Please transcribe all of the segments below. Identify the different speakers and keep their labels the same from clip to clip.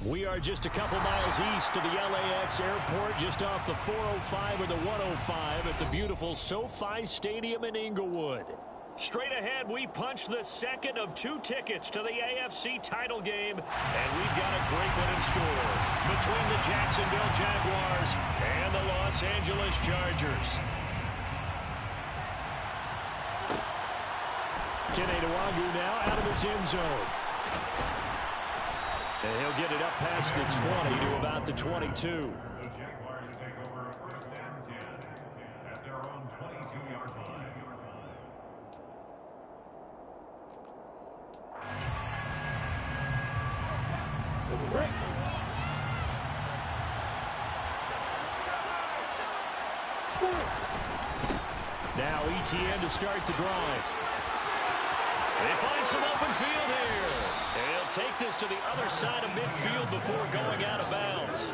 Speaker 1: We are just a couple miles east of the LAX airport, just off the 405 or the 105 at the beautiful SoFi Stadium in Inglewood. Straight ahead, we punch the second of 2 tickets to the AFC title game, and we've got a great one in store between the Jacksonville Jaguars and the Los Angeles Chargers. Kene Nwangwu now out of his end zone. And he'll get it up past the 20 to about the 22.
Speaker 2: The Jaguars take over first and 10 at their own 22-yard line.
Speaker 1: Now ETN to start the drive. They find some open field here. And he'll take this to the other side of midfield before going out of bounds.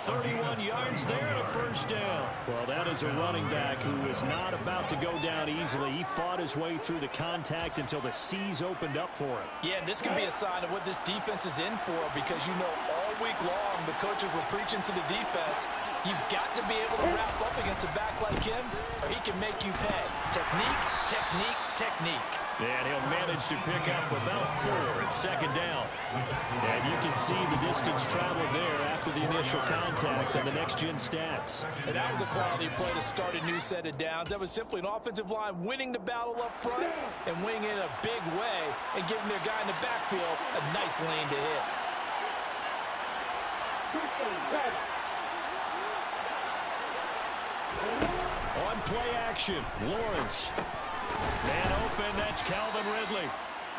Speaker 1: 31 yards there and a first down. Well, that is a running back who is not about to go down easily. He fought his way through the contact until the seas opened up for him.
Speaker 3: Yeah, and this could be a sign of what this defense is in for, because you know all week long the coaches were preaching to the defense, you've got to be able to wrap up against a back like him or he can make you pay. Technique, technique, technique.
Speaker 1: And he'll manage to pick up about 4 at second down. And you can see the distance traveled there after the initial contact on the next-gen stats.
Speaker 3: And that was a quality play to start a new set of downs. That was simply an offensive line winning the battle up front and winning in a big way and giving their guy in the backfield a nice lane to hit.
Speaker 1: On play action, Lawrence. Man open, that's Calvin Ridley.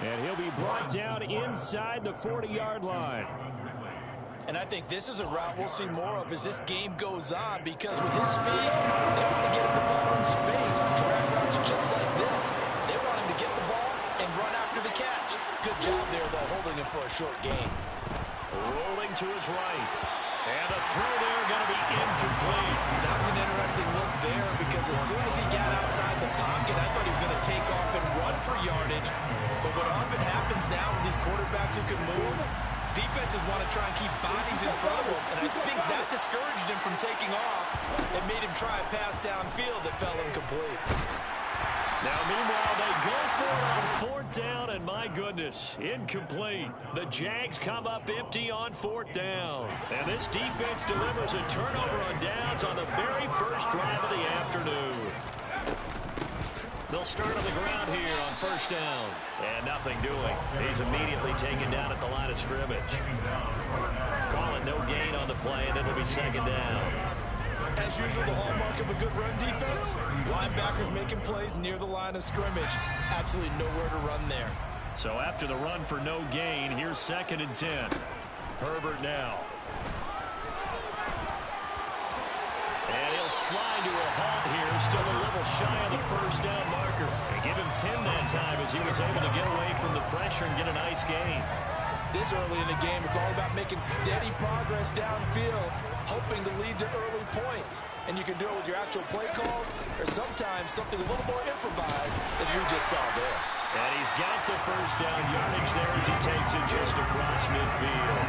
Speaker 1: And he'll be brought down inside the 40-yard line.
Speaker 3: And I think this is a route we'll see more of as this game goes on, because with his speed, they want to get him the ball in space on drag routes just like this. They want him to get the ball and run after the catch. Good job there, though, holding him for a short gain.
Speaker 1: Rolling to his right. And the throw there going to be incomplete.
Speaker 3: That was an interesting look there, because as soon as he got outside the pocket, I thought he was going to take off and run for yardage. But what often happens now with these quarterbacks who can move, defenses want to try and keep bodies in front of them, and I think that discouraged him from taking off and made him try a pass downfield that fell incomplete.
Speaker 1: Now, meanwhile, they go for it on 4th down, and my goodness, incomplete. The Jags come up empty on 4th down. And this defense delivers a turnover on downs on the very first drive of the afternoon. They'll start on the ground here on 1st down. And nothing doing. He's immediately taken down at the line of scrimmage. Call it no gain on the play, and it'll be 2nd down.
Speaker 3: As usual, the hallmark of a good run defense, linebackers making plays near the line of scrimmage. Absolutely nowhere to run there.
Speaker 1: So after the run for no gain, here's 2nd and 10. Herbert now. And he'll slide to a halt here, still a little shy of the 1st down marker. They give him 10 that time as he was able to get away from the pressure and get a nice gain.
Speaker 3: This early in the game, it's all about making steady progress downfield, hoping to lead to early points. And you can do it with your actual play calls, or sometimes something a little more improvised, as we just saw there.
Speaker 1: And he's got the 1st down yardage there as he takes it just across midfield.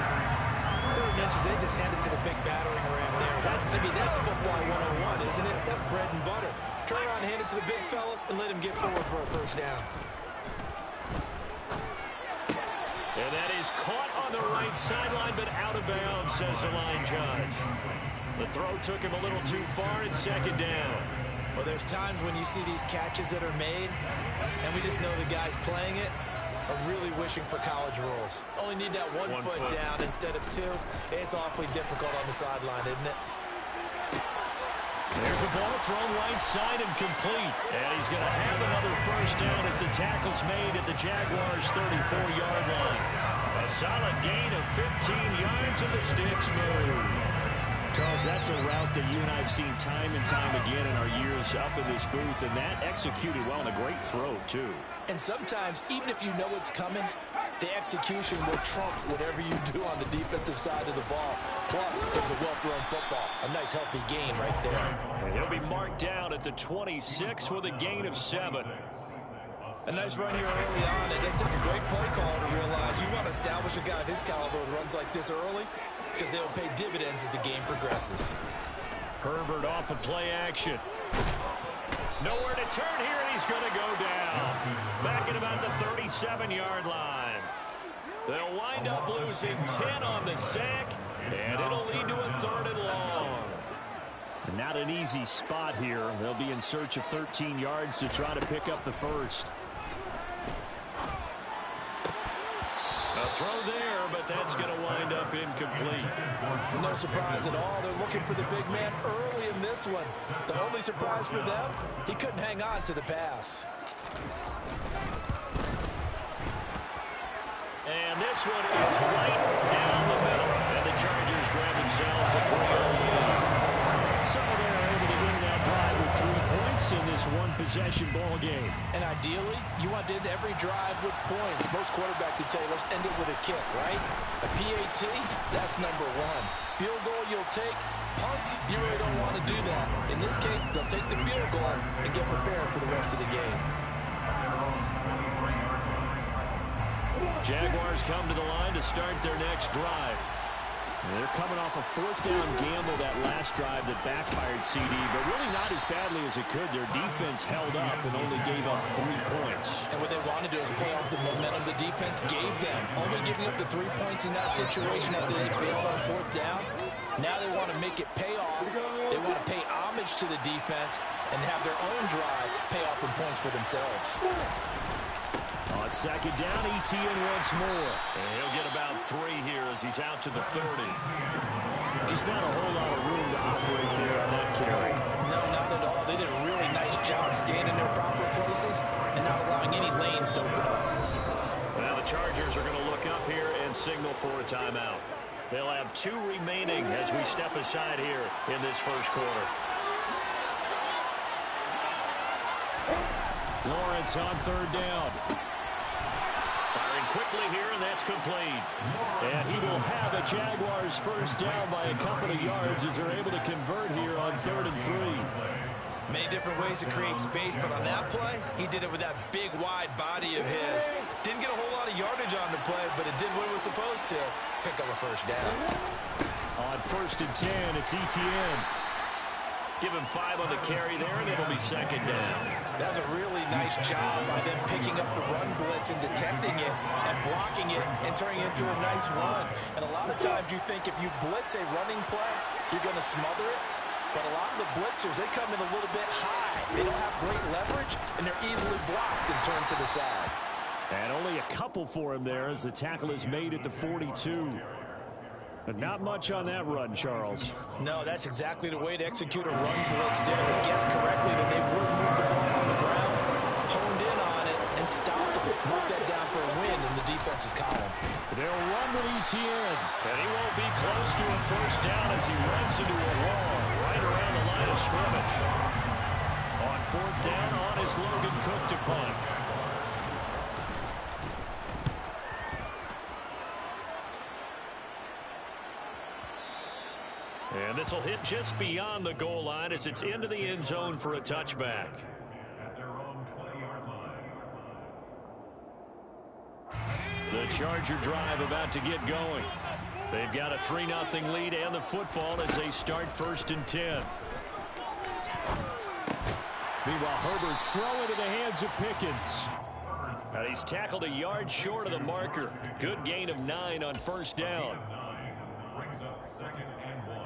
Speaker 3: 3rd inches, they just hand it to the big battering ram there. That's football 101, isn't it? That's bread and butter. Turn around and hand it to the big fella and let him get forward for a 1st down.
Speaker 1: And that is caught on the right sideline, but out of bounds, says the line judge. The throw took him a little too far. It's 2nd down.
Speaker 3: Well, there's times when you see these catches that are made, and we just know the guys playing it are really wishing for college rules. Only need that one foot down instead of 2. It's awfully difficult on the sideline, isn't it?
Speaker 1: There's a ball thrown right side and complete. And he's going to have another 1st down as the tackle's made at the Jaguars' 34-yard line. A solid gain of 15 yards and the sticks move. Charles, that's a route that you and I have seen time and time again in our years up in this booth, and that executed well and a great throw, too.
Speaker 3: And sometimes, even if you know it's coming, the execution will trump whatever you do on the defensive side of the ball. Plus, it's a well-thrown football. A nice, healthy gain right there.
Speaker 1: And he'll be marked down at the 26 with a gain of 7.
Speaker 3: A nice run here early on, and it took a great play caller to realize you want to establish a guy of his caliber with runs like this early because they'll pay dividends as the game progresses.
Speaker 1: Herbert off of play action. Nowhere to turn here, and he's going to go down. Back at about the 37-yard line. They'll wind up losing 10 on the sack, and it'll lead to a 3rd and long. Not an easy spot here. They'll be in search of 13 yards to try to pick up the first. A throw there, but that's going to wind up incomplete.
Speaker 3: No surprise at all. They're looking for the big man early in this one. The only surprise for them, he couldn't hang on to the pass.
Speaker 1: And this one is right down the middle. And the Chargers grab themselves a 3-0 lead. So they're able to win that drive with 3 points in this one-possession ball game.
Speaker 3: And ideally, you want to end every drive with points. Most quarterbacks would tell you, let's end it with a kick, right? A PAT, that's number 1. Field goal you'll take. Punts, you really don't want to do that. In this case, they'll take the field goal and get prepared for the rest of the game.
Speaker 1: Jaguars come to the line to start their next drive. They're coming off a 4th down gamble that last drive that backfired CD, but really not as badly as it could. Their defense held up and only gave up 3 points.
Speaker 3: And what they want to do is play off the momentum the defense gave them. Only giving up the 3 points in that situation after they failed on 4th down. Now they want to make it pay off. They want to pay homage to the defense and have their own drive pay off in points for themselves.
Speaker 1: On 2nd down, Etienne once more. And he'll get about 3 here as he's out to the 30. Just not a whole lot of room to operate there on that carry.
Speaker 3: No, not at all. They did a really nice job staying in their proper places and not allowing any lanes to open up.
Speaker 1: Now the Chargers are going to look up here and signal for a timeout. They'll have 2 remaining as we step aside here in this first quarter. Lawrence on 3rd down. Firing quickly here, and that's complete. And he will have a Jaguars first down by a couple of yards as they're able to convert here on 3rd and 3.
Speaker 3: Many different ways to create space, but on that play, he did it with that big, wide body of his. Didn't get a whole lot of yardage on the play, but it did what it was supposed to. Pick up a first down.
Speaker 1: On 1st and 10, it's Etienne. Give him 5 on the carry there, and it'll be 2nd down.
Speaker 3: That's a really nice job by them picking up the run blitz and detecting it and blocking it and turning it into a nice run. And a lot of times you think if you blitz a running play, you're going to smother it. But a lot of the blitzers, they come in a little bit high. They don't have great leverage, and they're easily blocked and turned to the side.
Speaker 1: And only a couple for him there as the tackle is made at the 42. But not much on that run, Charles.
Speaker 3: No, that's exactly the way to execute a run blitz there. They guessed correctly that they would move the ball on the ground, honed in on it, and stopped them. Mark that down for a win in the defense's column.
Speaker 1: They'll run with Etienne, and he won't be close to a first down as he runs into a wall right around the line of scrimmage. On 4th down, on is Logan Cook to punt. And this will hit just beyond the goal line as it's into the end zone for a touchback.
Speaker 2: At their own 20-yard line.
Speaker 1: The Charger drive about to get going. They've got a 3-0 lead and the football as they start 1st and 10. Meanwhile, Herbert's throw into the hands of Pickens. And he's tackled a yard short of the marker. Good gain of 9 on 1st down.
Speaker 2: Brings up 2nd and 1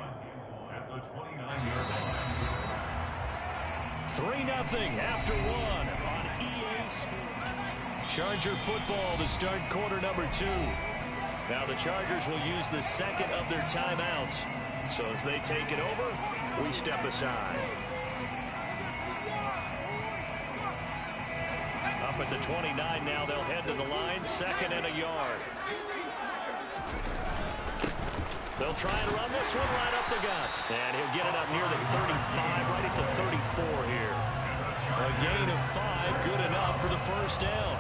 Speaker 2: at the 29-yard line.
Speaker 1: 3-0 after 1 on EA Sports. Charger football to start quarter number 2. Now the Chargers will use the 2nd of their timeouts. So as they take it over, we step aside. Up at the 29 now, they'll head to the line, 2nd and a yard. They'll try and run this one right up the gut. And he'll get it up near the 35, right at the 34 here. A gain of 5, good enough for the first down.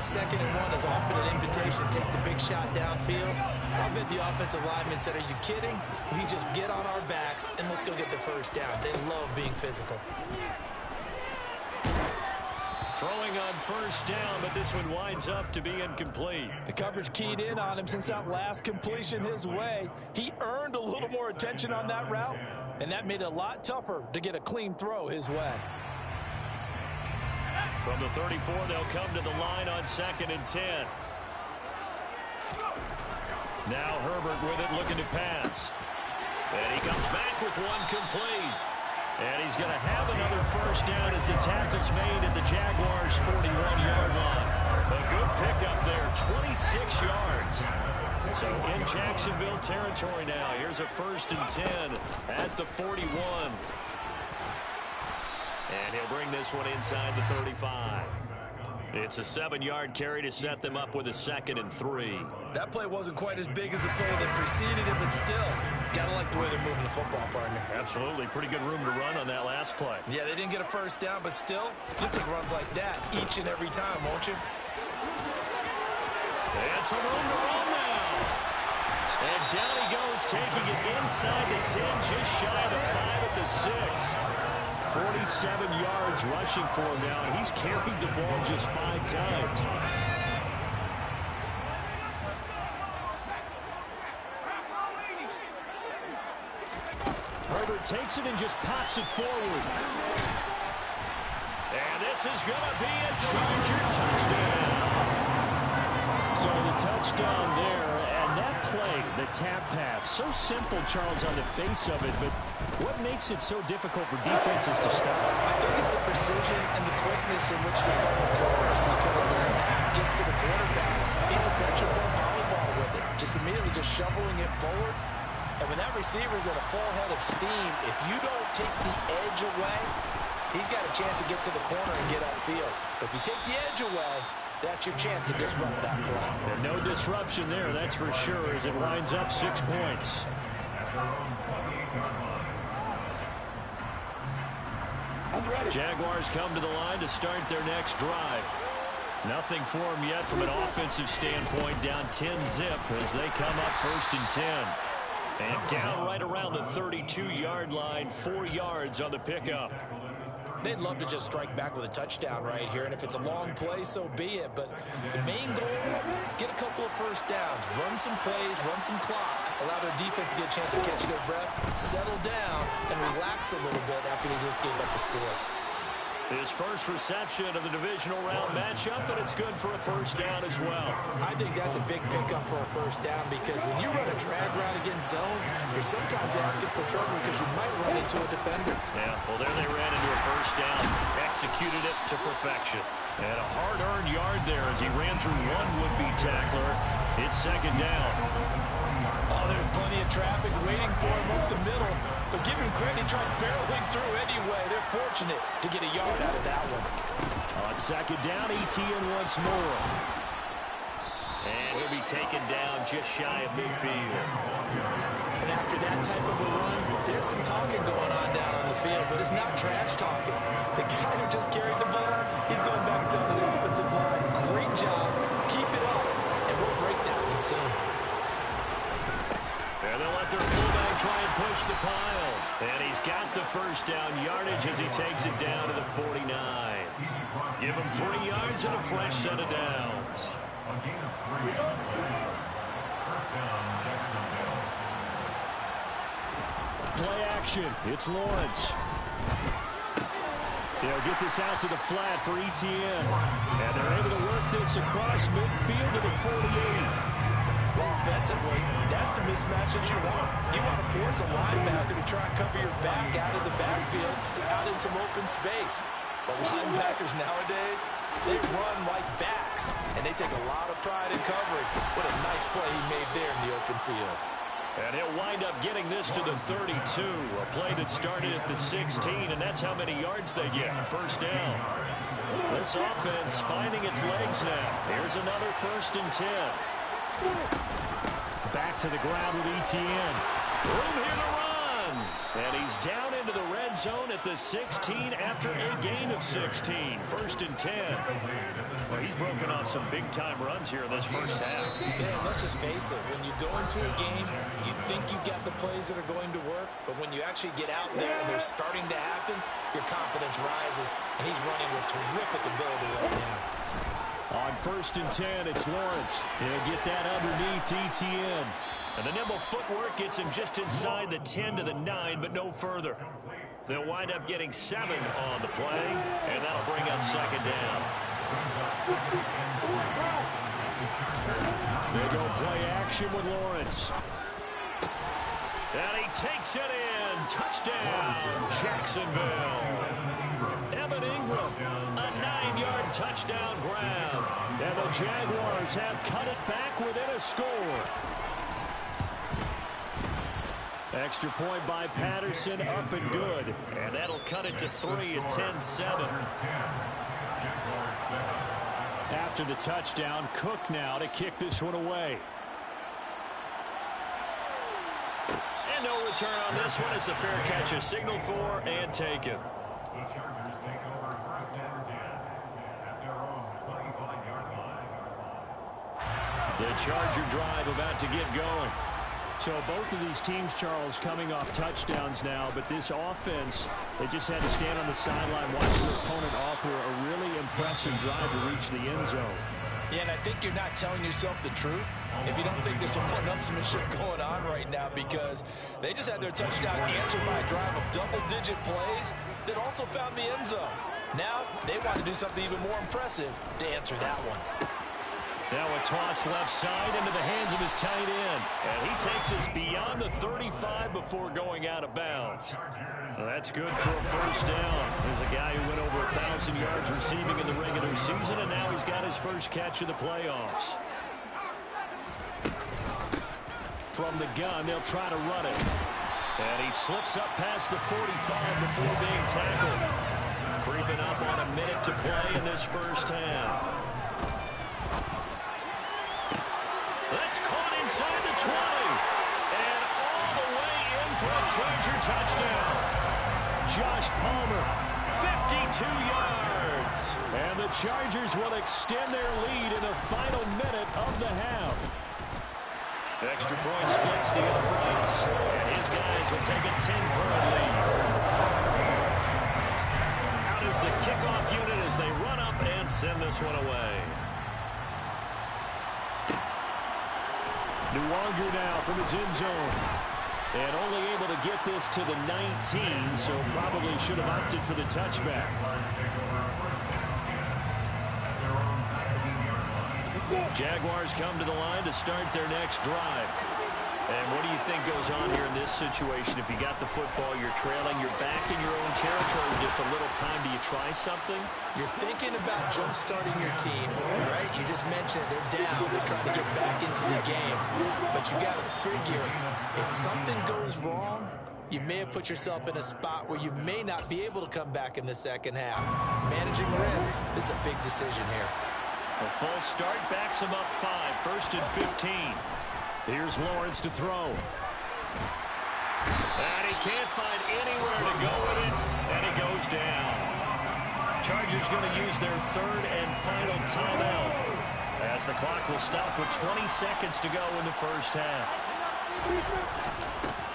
Speaker 3: 2nd and 1 is often an invitation to take the big shot downfield. I bet the offensive lineman said, are you kidding? We just get on our backs and let's go get the first down. They love being physical.
Speaker 1: Throwing on first down, but this one winds up to be incomplete.
Speaker 3: The coverage keyed in on him since that last completion his way. He earned a little more attention on that route, and that made it a lot tougher to get a clean throw his way.
Speaker 1: From the 34, they'll come to the line on 2nd and 10. Now Herbert with it, looking to pass. And he comes back with one complete. And he's going to have another first down as the tackle's made at the Jaguars' 41-yard line. A good pickup there, 26 yards. So in Jacksonville territory now. Here's a 1st and 10 at the 41. And he'll bring this one inside the 35. It's a 7-yard carry to set them up with a 2nd and 3.
Speaker 3: That play wasn't quite as big as the play that preceded it, but still, gotta like the way they're moving the football, partner.
Speaker 1: Absolutely. Pretty good room to run on that last play.
Speaker 3: Yeah, they didn't get a first down, but still, you'll take runs like that each and every time, won't you?
Speaker 1: And some room to run now. And down he goes, taking it inside the 10, just shy of the 5 at the 6. 47 yards rushing for him now, and he's carried the ball just 5 times. Herbert takes it and just pops it forward. And this is going to be a Charger touchdown. So the touchdown there, and that play, the tap pass, so simple, Charles, on the face of it, but what makes it so difficult for defenses to stop?
Speaker 3: I think it's the precision and the quickness in which the ball occurs, because the snap gets to the quarterback. He's essentially playing volleyball with it, just immediately just shoveling it forward. And when that receiver's at a full head of steam, if you don't take the edge away, he's got a chance to get to the corner and get upfield. If you take the edge away, that's your chance to disrupt that play.
Speaker 1: And no disruption there, that's for sure, as it winds up 6 points. Jaguars come to the line to start their next drive. Nothing for them yet from an offensive standpoint, down 10-zip as they come up 1st and 10. And down right around the 32-yard line, 4 yards on the pickup.
Speaker 3: They'd love to just strike back with a touchdown right here, and if it's a long play, so be it. But the main goal, get a couple of first downs, run some plays, run some clock, allow their defense to get a chance to catch their breath, settle down, and relax a little bit after they just gave up the score.
Speaker 1: His first reception of the divisional round matchup, but it's good for a first down as well.
Speaker 3: I think that's a big pickup for a first down, because when you run a drag route against zone, you're sometimes asking for trouble because you might run into a defender.
Speaker 1: Yeah, well, there they ran into a first down, executed it to perfection. And a hard-earned yard there as he ran through one would-be tackler. It's 2nd down.
Speaker 3: Oh, there's plenty of traffic waiting for him up the middle. But give him credit, he tried barreling through anyway. They're fortunate to get a yard out of that one.
Speaker 1: On 2nd down, Etienne once more. And he'll be taken down just shy of midfield.
Speaker 3: And after that type of a run, there's some talking going on down on the field, but it's not trash talking. The guy who just carried the ball, he's going back and telling his offensive line, great job, keep it up, and we'll break that one soon.
Speaker 1: And they'll let their fullback try and push the pile. And he's got the first down yardage as he takes it down to the 49. Give him 3 yards and a fresh set of downs. Play action. It's Lawrence. They'll get this out to the flat for Etienne. And they're able to work this across midfield to the 48.
Speaker 3: Well, offensively, that's the mismatch that you want. You want to force a linebacker to try and cover your back out of the backfield, out in some open space. But linebackers nowadays, they run like backs, and they take a lot of pride in covering. What a nice play he made there in the open field.
Speaker 1: And he'll wind up getting this to the 32, a play that started at the 16, and that's how many yards they get, first down. This offense finding its legs now. Here's another 1st and 10. Back to the ground with Etienne. Room here to run. And he's down into the red end zone at the 16 after a gain of 16. 1st and 10. Well, he's broken off some big-time runs here in this first half.
Speaker 3: Yeah, let's just face it. When you go into a game, you think you've got the plays that are going to work, but when you actually get out there and they're starting to happen, your confidence rises, and he's running with terrific ability right now.
Speaker 1: On 1st and 10, it's Lawrence. He'll get that underneath ETN. And the nimble footwork gets him just inside the 10 to the 9, but no further. They'll wind up getting 7 on the play, and that'll bring up 2nd down. They go play action with Lawrence. And he takes it in. Touchdown, Jacksonville. Evan Ingram, a 9-yard touchdown grab. And the Jaguars have cut it back within a score. Extra point by Patterson, up and good. And that'll cut it to 3 at 10-7. After the touchdown, Cook now to kick this one away. And no return on this one as the fair catch is signaled for and taken.
Speaker 2: The Chargers take over 1st and 10 at their own 25-yard line.
Speaker 1: The Charger drive about to get going. So both of these teams, Charles, coming off touchdowns now, but this offense, they just had to stand on the sideline, watch their opponent author a really impressive drive to reach the end zone.
Speaker 3: Yeah, and I think you're not telling yourself the truth if you don't think there's some one-upsmanship going on right now, because they just had their touchdown answered by a drive of double-digit plays that also found the end zone. Now they want to do something even more impressive to answer that one.
Speaker 1: Now a toss left side into the hands of his tight end. And he takes us beyond the 35 before going out of bounds. Well, that's good for a 1st down. There's a guy who went over 1,000 yards receiving in the regular season, and now he's got his first catch of the playoffs. From the gun, they'll try to run it. And he slips up past the 45 before being tackled. Creeping up on a minute to play in this first half. That's caught inside the 20. And all the way in for a Charger touchdown. Josh Palmer, 52 yards. And the Chargers will extend their lead in the final minute of the half. Extra point splits the uprights. And his guys will take a 10-point lead. Out is the kickoff unit as they run up and send this one away. Nwangu now from his end zone. And only able to get this to the 19, so probably should have opted for the touchback. Jaguars come to the line to start their next drive. And what do you think goes on here in this situation? If you got the football, you're trailing, you're back in your own territory, just a little time. Do you try something?
Speaker 3: You're thinking about jump-starting your team, right? You just mentioned it. They're down. They're trying to get back into the game. But you got to figure, if something goes wrong, you may have put yourself in a spot where you may not be able to come back in the second half. Managing risk is a big decision here.
Speaker 1: A false start backs him up 5. 1st and 15. Here's Lawrence to throw. And he can't find anywhere to go with it, and he goes down. Chargers going to use their 3rd and final timeout, as the clock will stop with 20 seconds to go in the first half.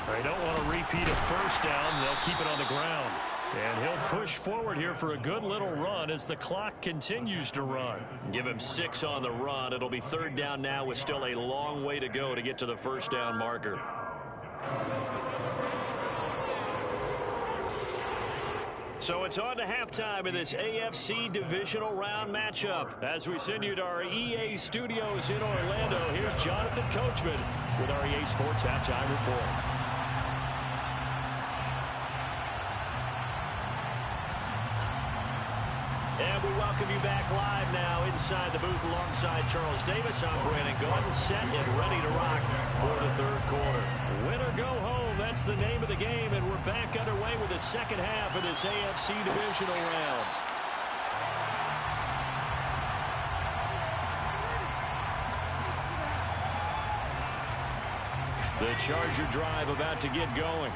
Speaker 1: They don't want to repeat a 1st down. They'll keep it on the ground. And he'll push forward here for a good little run as the clock continues to run. Give him 6 on the run. It'll be 3rd down now with still a long way to go to get to the 1st down marker. So it's on to halftime in this AFC divisional round matchup. As we send you to our EA studios in Orlando, here's Jonathan Coachman with our EA Sports Halftime Report. And we welcome you back live now inside the booth alongside Charles Davis. I'm Brandon Gaudin, set and ready to rock for the 3rd quarter. Win or go home, that's the name of the game, and we're back underway with the second half of this AFC divisional round. The Charger drive about to get going.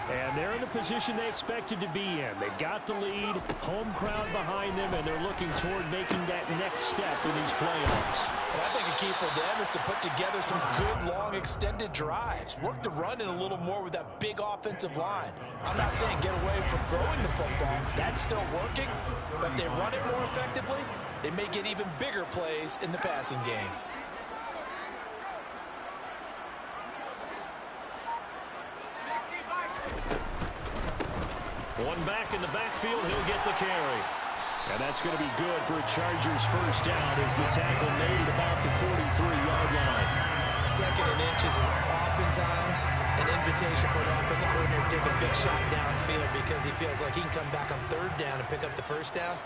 Speaker 1: And they're in the position they expected to be in. They've got the lead, home crowd behind them, and they're looking toward making that next step in these playoffs.
Speaker 3: Well, I think a key for them is to put together some good, long, extended drives. Work the run in a little more with that big offensive line. I'm not saying get away from throwing the football. That's still working. But if they run it more effectively, they may get even bigger plays in the passing game.
Speaker 1: One back in the backfield, he'll get the carry. And that's going to be good for a Chargers first down as the tackle made at about the 43-yard line.
Speaker 3: Second and inches is oftentimes an invitation for an offense coordinator to take a big shot downfield because he feels like he can come back on third down and pick up the first down.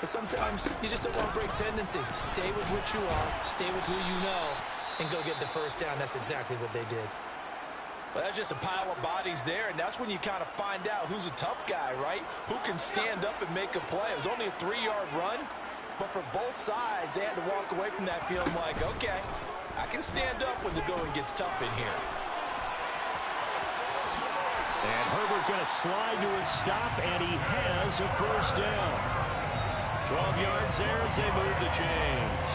Speaker 3: But sometimes you just don't want to break tendency. Stay with what you are, stay with who you know, and go get the first down. That's exactly what they did. Well, that's just a pile of bodies there, and that's when you kind of find out who's a tough guy, right? Who can stand up and make a play. It was only a 3-yard run, but for both sides, they had to walk away from that feeling like, okay, I can stand up when the going gets tough in here.
Speaker 1: And Herbert going to slide to a stop, and he has a first down. 12 yards there as they move the chains.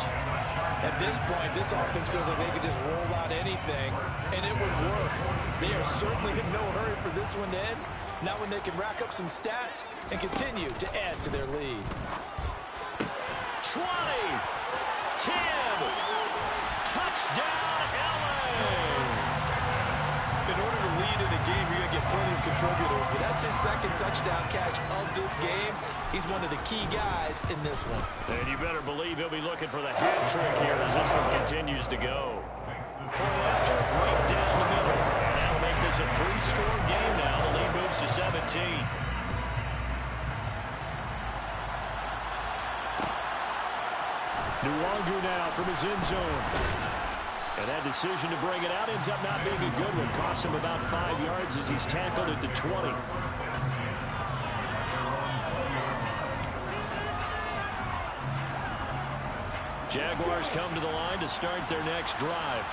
Speaker 3: At this point, this offense feels like they could just roll out anything, and it would work. They are certainly in no hurry for this one to end. Now when they can rack up some stats and continue to add to their lead.
Speaker 1: 20, 10, touchdown, LA!
Speaker 3: In order to lead in a game, you're going to get plenty of contributors, but that's his second touchdown catch of this game. He's one of the key guys in this one.
Speaker 1: And you better believe he'll be looking for the hat trick here as this one continues to go. Point after, right down the middle. And that'll make this a 3-score game now. The lead moves to 17. Nwangu now from his end zone. And that decision to bring it out ends up not being a good one. Costs him about 5 yards as he's tackled at the 20. Jaguars come to the line to start their next drive.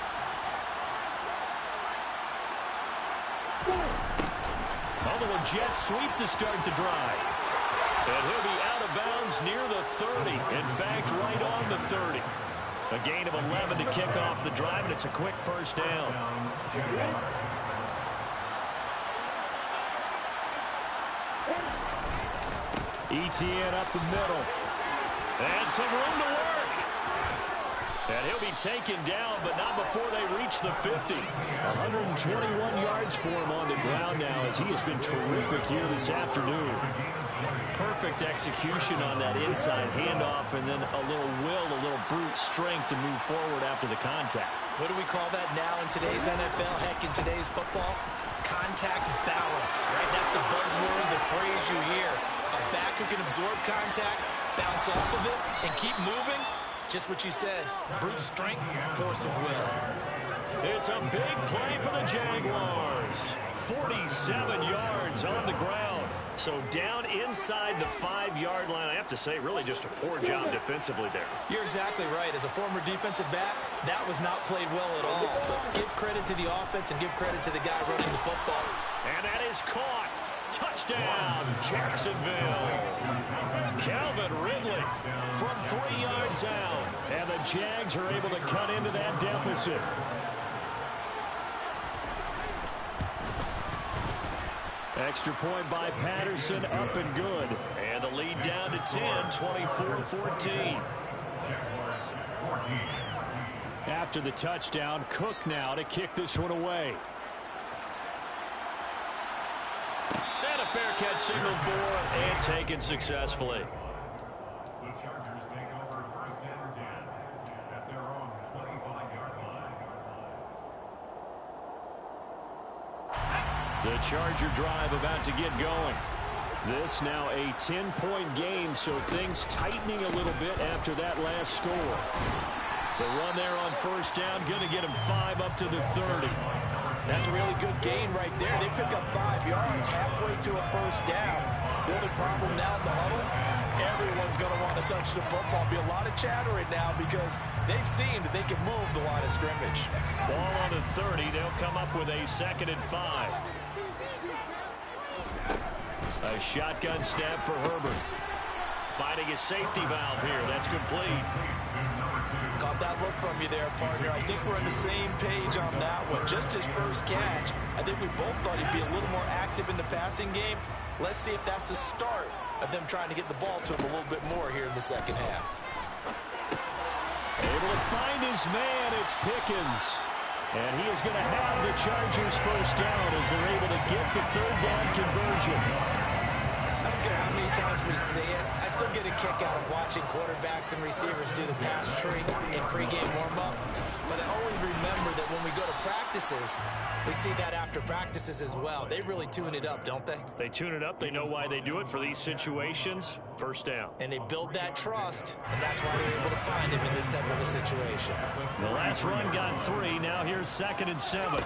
Speaker 1: Although a jet sweep to start the drive. And he'll be out of bounds near the 30. In fact, right on the 30. A gain of 11 to kick off the drive, and it's a quick first down. Etienne up the middle. And some room to work. And he'll be taken down, but not before they reach the 50. 121 yards for him on the ground now as he has been terrific here this afternoon. Perfect execution on that inside handoff, and then a little will, a little brute strength to move forward after the contact.
Speaker 3: What do we call that now in today's NFL? Heck, in today's football? Contact balance, right? That's the buzzword, the phrase you hear. A back who can absorb contact, bounce off of it, and keep moving. Just what you said, brute strength, force of will.
Speaker 1: It's a big play for the Jaguars. 47 yards on the ground. So down inside the 5-yard line. I have to say, really just a poor job defensively there.
Speaker 3: You're exactly right. As a former defensive back, that was not played well at all. But give credit to the offense and give credit to the guy running the football.
Speaker 1: And that is caught. Touchdown, Jacksonville. Calvin Ridley from 3 yards out. And the Jags are able to cut into that deficit. Extra point by Patterson, up and good. And the lead down to 10, 24-14. After the touchdown, Cook now to kick this one away. And a fair catch signaled for and taken successfully.
Speaker 2: The Chargers take over first and 10 at their own 25-yard line.
Speaker 1: The Charger drive about to get going. This now a 10-point game, so things tightening a little bit after that last score. The run there on first down, going to get him 5 up to the 30.
Speaker 3: That's a really good gain right there. They pick up 5 yards halfway to a first down. The only problem now in the huddle, everyone's going to want to touch the football. Be a lot of chatter right now because they've seen that they can move the line of scrimmage.
Speaker 1: Ball on the 30. They'll come up with a 2nd and 5. A shotgun snap for Herbert. Finding a safety valve here. That's complete.
Speaker 3: Got that look from you there, partner. I think we're on the same page on that one. Just his first catch. I think we both thought he'd be a little more active in the passing game. Let's see if that's the start of them trying to get the ball to him a little bit more here in the second half.
Speaker 1: Able to find his man. It's Pickens. And he is going to have the Chargers first down as they're able to get the third down conversion.
Speaker 3: I don't care how many times we see it. I still get a kick out of watching quarterbacks and receivers do the pass tree in pregame warm-up. But I always remember that when we go to practices, we see that after practices as well. They really tune it up, don't they?
Speaker 1: They tune it up. They know why they do it for these situations. First down.
Speaker 3: And they build that trust, and that's why they're able to find him in this type of a situation.
Speaker 1: The last run got 3. Now here's 2nd and 7.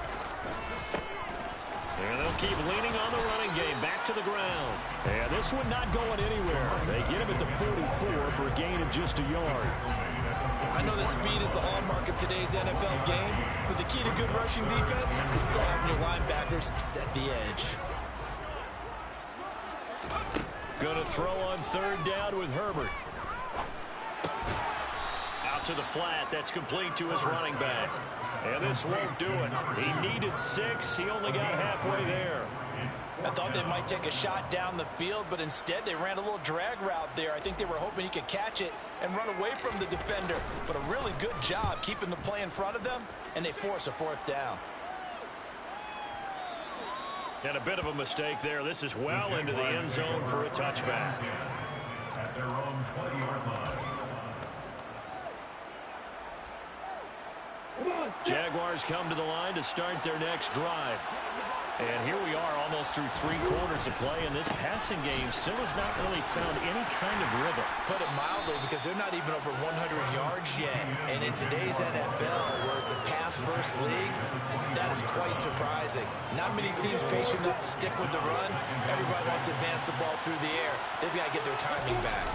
Speaker 1: And they'll keep leaning on the running game. Back to the ground. And this one not going anywhere. They get him at the 44 for a gain of just a yard.
Speaker 3: I know that speed is the hallmark of today's NFL game, but the key to good rushing defense is still having your linebackers set the edge.
Speaker 1: Going to throw on 3rd down with Herbert. Out to the flat. That's complete to his running back. And this won't do it. He needed 6. He only got halfway there.
Speaker 3: I thought they might take a shot down the field, but instead they ran a little drag route there. I think they were hoping he could catch it and run away from the defender. But a really good job keeping the play in front of them, and they force a 4th down.
Speaker 1: And a bit of a mistake there. This is well into the end zone for a touchback.
Speaker 2: At their own 20-yard line.
Speaker 1: Jaguars come to the line to start their next drive. And here we are almost through 3 quarters of play, and this passing game still has not really found any kind of rhythm.
Speaker 3: Put it mildly, because they're not even over 100 yards yet. And in today's NFL, where it's a pass-first league, that is quite surprising. Not many teams patient enough to stick with the run. Everybody wants to advance the ball through the air. They've got to get their timing back.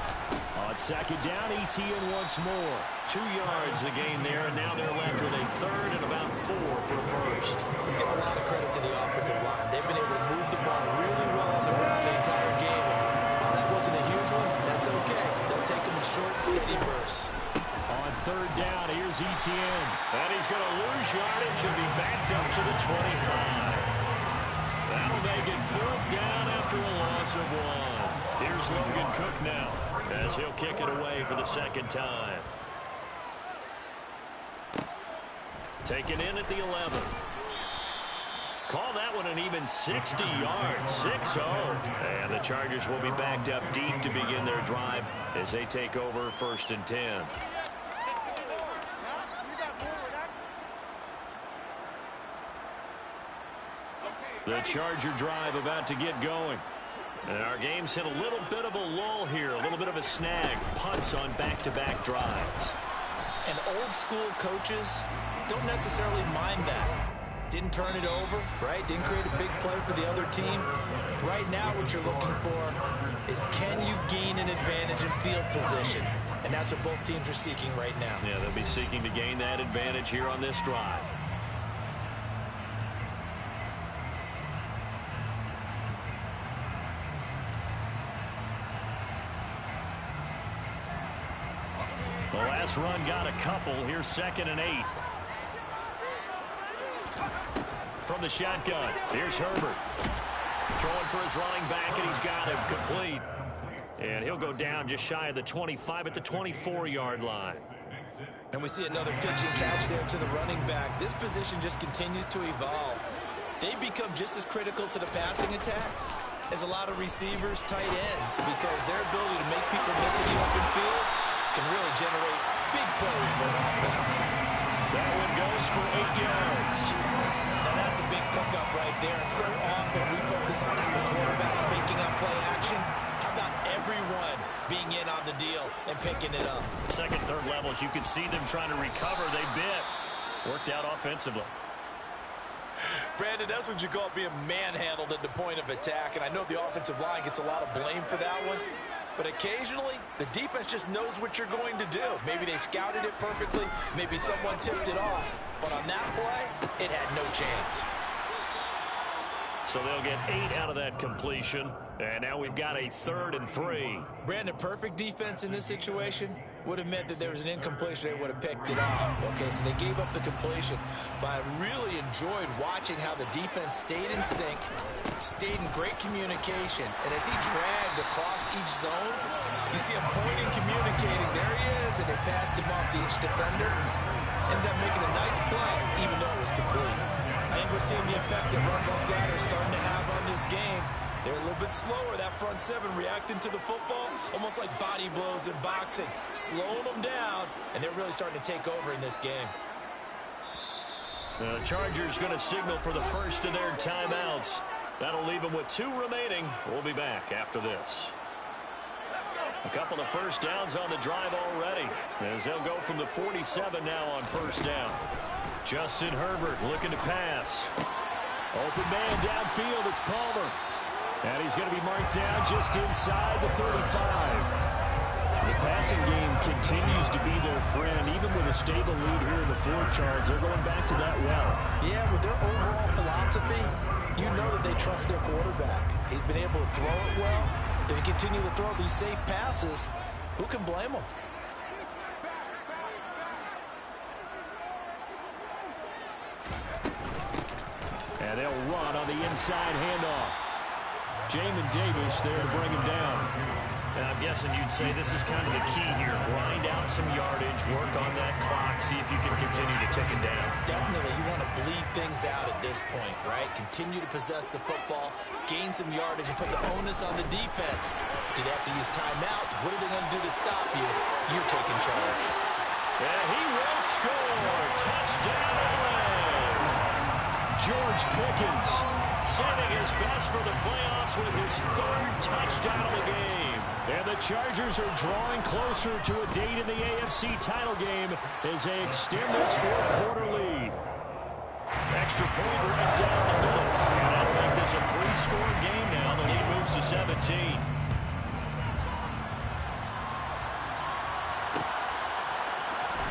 Speaker 1: On 2nd down, ETN once more. 2 yards the gain there, and now they're left with a 3rd and about 4 for first.
Speaker 3: Let's give a lot of credit to the offensive line. They've been able to move the ball really well on the ground the entire game. And while that wasn't a huge one, that's okay. They'll take them in short, steady bursts.
Speaker 1: On 3rd down, here's ETN. And he's going to lose yardage and be backed up to the 25. That'll make it 4th down after a loss of 1. Here's Logan Cook now, as he'll kick it away for the 2nd time. Taken in at the 11. Call that one an even 60 yards, 6-0. And the Chargers will be backed up deep to begin their drive as they take over 1st and 10. The Charger drive about to get going. And our game's hit a little bit of a lull here, a little bit of a snag. Punts on back-to-back drives.
Speaker 3: And old-school coaches don't necessarily mind that. Didn't turn it over, right? Didn't create a big play for the other team. Right now what you're looking for is, can you gain an advantage in field position? And that's what both teams are seeking right now.
Speaker 1: Yeah, they'll be seeking to gain that advantage here on this drive. The last run got a couple. Here's 2nd and 8. From the shotgun, here's Herbert. Throwing for his running back, and he's got him complete. And he'll go down just shy of the 25 at the 24-yard line.
Speaker 3: And we see another pitch and catch there to the running back. This position just continues to evolve. They become just as critical to the passing attack as a lot of receivers, tight ends, because their ability to make people miss in the open field can really generate big plays for an offense.
Speaker 1: That one goes for 8 yards.
Speaker 3: Now that's a big pickup right there. And so often we focus on how the quarterback's picking up play action. How about everyone being in on the deal and picking it up?
Speaker 1: 2nd, 3rd levels, you can see them trying to recover. They bit. Worked out offensively.
Speaker 3: Brandon, that's what you call being manhandled at the point of attack. And I know the offensive line gets a lot of blame for that one. But occasionally, the defense just knows what you're going to do. Maybe they scouted it perfectly. Maybe someone tipped it off. But on that play, it had no chance.
Speaker 1: So they'll get 8 out of that completion. And now we've got a 3rd and 3.
Speaker 3: Brandon, perfect defense in this situation would have meant that there was an incompletion. They would have picked it off. Okay, so they gave up the completion. But I really enjoyed watching how the defense stayed in sync, stayed in great communication. And as he dragged across each zone, you see him pointing, communicating. There he is, and they passed him off to each defender. Ended up making a nice play, even though it was complete. I think we're seeing the effect that runs like that are starting to have on this game. They're a little bit slower, that front seven, reacting to the football, almost like body blows in boxing, slowing them down, and they're really starting to take over in this game.
Speaker 1: The Chargers going to signal for the first of their timeouts. That'll leave them with 2 remaining. We'll be back after this. A couple of first downs on the drive already, as they'll go from the 47 now on first down. Justin Herbert looking to pass. Open man downfield, it's Palmer. And he's going to be marked down just inside the 35. The passing game continues to be their friend, even with a stable lead here in the 4th, Charles. They're going back to that well.
Speaker 3: Yeah, with their overall philosophy, you know that they trust their quarterback. He's been able to throw it well. They continue to throw these safe passes. Who can blame them?
Speaker 1: And they'll run on the inside handoff. Jamin Davis there to bring him down. And I'm guessing you'd say this is kind of the key here. Grind out some yardage, work on that clock, see if you can continue to tick it down.
Speaker 3: Definitely, you want to bleed things out at this point, right? Continue to possess the football, gain some yardage, and put the onus on the defense. Do they have to use timeouts? What are they going to do to stop you? You're taking charge.
Speaker 1: And he will score. Touchdown! George Pickens saving his best for the playoffs with his 3rd touchdown of the game. And the Chargers are drawing closer to a date in the AFC title game as they extend this 4th quarter lead. Extra point right down the middle. And that'll make this a 3-score game now. The lead moves to 17.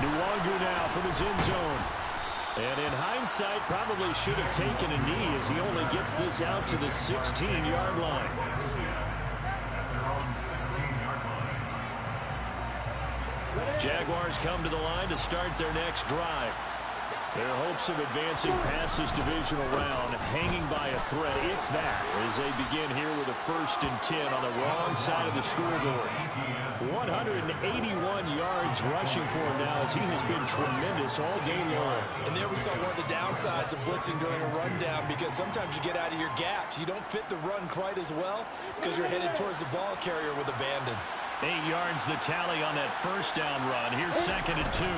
Speaker 1: Nwangu now from his end zone. And in hindsight, probably should have taken a knee as he only gets this out to the 16-yard line. Jaguars come to the line to start their next drive. Their hopes of advancing past this divisional round hanging by a thread, if that, as they begin here with a 1st and 10 on the wrong side of the scoreboard. 181 yards rushing for him now as he has been tremendous all day long.
Speaker 3: And there we saw one of the downsides of blitzing during a rundown, because sometimes you get out of your gaps. You don't fit the run quite as well because you're headed towards the ball carrier with abandon.
Speaker 1: 8 yards the tally on that first down run. Here's 2nd and 2.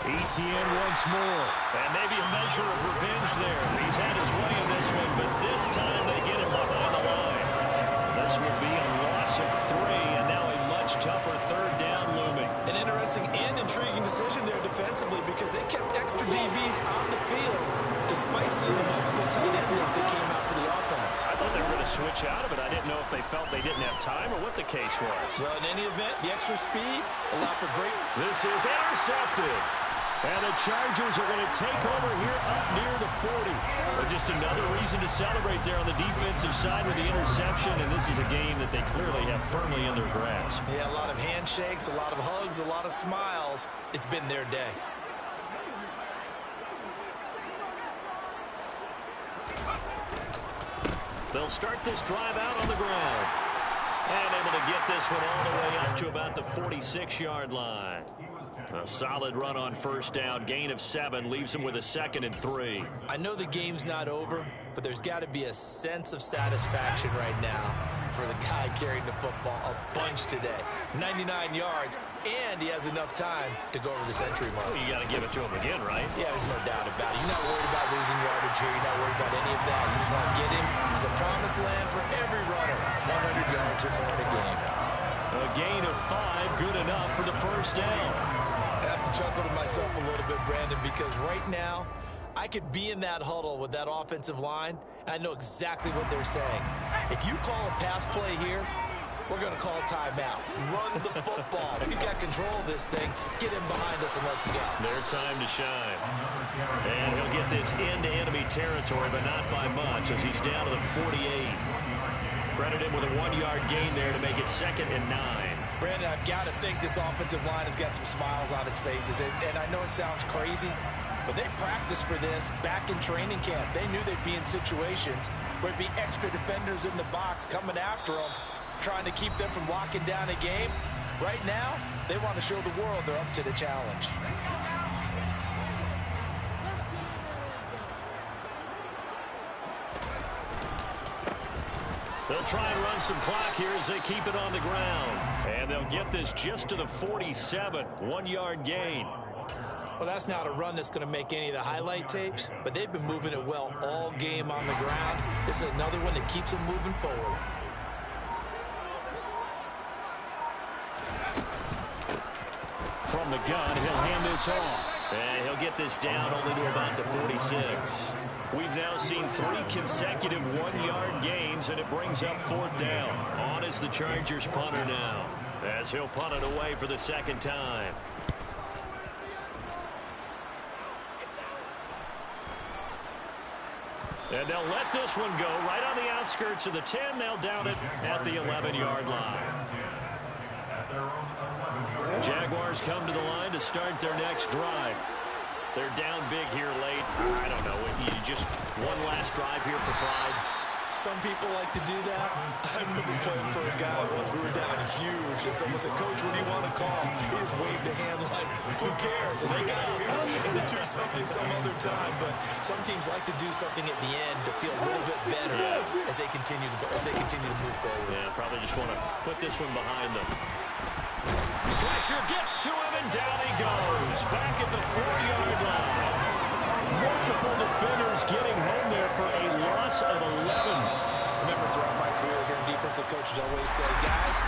Speaker 1: ETN once more. And maybe a measure of revenge there. He's had his way in this one, but this time they get him behind the line. This will be a loss of 3, and now a much tougher 3rd down looming.
Speaker 3: An interesting and intriguing decision there defensively, because they kept extra DBs on the field despite seeing the multiple tight end look that came out for the offense.
Speaker 1: I thought they were going to switch out of it. I didn't know if they felt they didn't have time or what the case was.
Speaker 3: Well, in any event, the extra speed allowed for great...
Speaker 1: This is intercepted. And the Chargers are going to take over here up near the 40. But just another reason to celebrate there on the defensive side with the interception. And this is a game that they clearly have firmly in their grasp.
Speaker 3: Yeah, a lot of handshakes, a lot of hugs, a lot of smiles. It's been their day.
Speaker 1: They'll start this drive out on the ground. And able to get this one all the way up to about the 46-yard line. A solid run on first down. Gain of 7 leaves them with a 2nd and 3.
Speaker 3: I know the game's not over, but there's got to be a sense of satisfaction right now for the guy carrying the football a bunch today. 99 yards, and he has enough time to go over the century mark.
Speaker 1: Well, you got to give it to him again, right?
Speaker 3: Yeah, there's no doubt about it. You're not worried about losing yardage here. You're not worried about any of that. You just want to get him to the promised land for every runner. 100 yards or more in a game.
Speaker 1: A gain of 5, good enough for the first down.
Speaker 3: I have to chuckle to myself a little bit, Brandon, because right now I could be in that huddle with that offensive line, and I know exactly what they're saying. If you call a pass play here, we're going to call a timeout. Run the football. We've got control of this thing. Get him behind us and let's go.
Speaker 1: Their time to shine. And he'll get this into enemy territory, but not by much as he's down to the 48. Credit him with a 1-yard gain there to make it 2nd and 9.
Speaker 3: Brandon, I've got to think this offensive line has got some smiles on its faces. And I know it sounds crazy, but they practiced for this back in training camp. They knew they'd be in situations where it'd be extra defenders in the box coming after them, trying to keep them from locking down a game. Right now, they want to show the world they're up to the challenge.
Speaker 1: They'll try and run some clock here as they keep it on the ground. And they'll get this just to the 47. 1-yard gain.
Speaker 3: Well, that's not a run that's going to make any of the highlight tapes, but they've been moving it well all game on the ground. This is another one that keeps them moving forward.
Speaker 1: From the gun, he'll hand this off. And he'll get this down only to about the 46. We've now seen 3 consecutive 1-yard gains, and it brings up 4th down. On is the Chargers punter now, as he'll punt it away for the 2nd time. And they'll let this one go right on the outskirts of the 10. They'll down it at the 11-yard line. Jaguars come to the line to start their next drive. They're down big here late. I don't know. You just one last drive here for pride.
Speaker 3: Some people like to do that. I remember playing for a guy once. We were down huge, and someone said, "Coach, what do you want to call?" He just waved a hand like, "Who cares? Let's get out of here and to do something some other time." But some teams like to do something at the end to feel a little bit better as they continue to move forward.
Speaker 1: Yeah, probably just want to put this one behind them. Pressure gets to him, and down he goes. Back at the 4-yard line. Multiple defenders getting home there for a loss of 11.
Speaker 3: Remember, throughout my career here in defensive coaches, I always say, guys,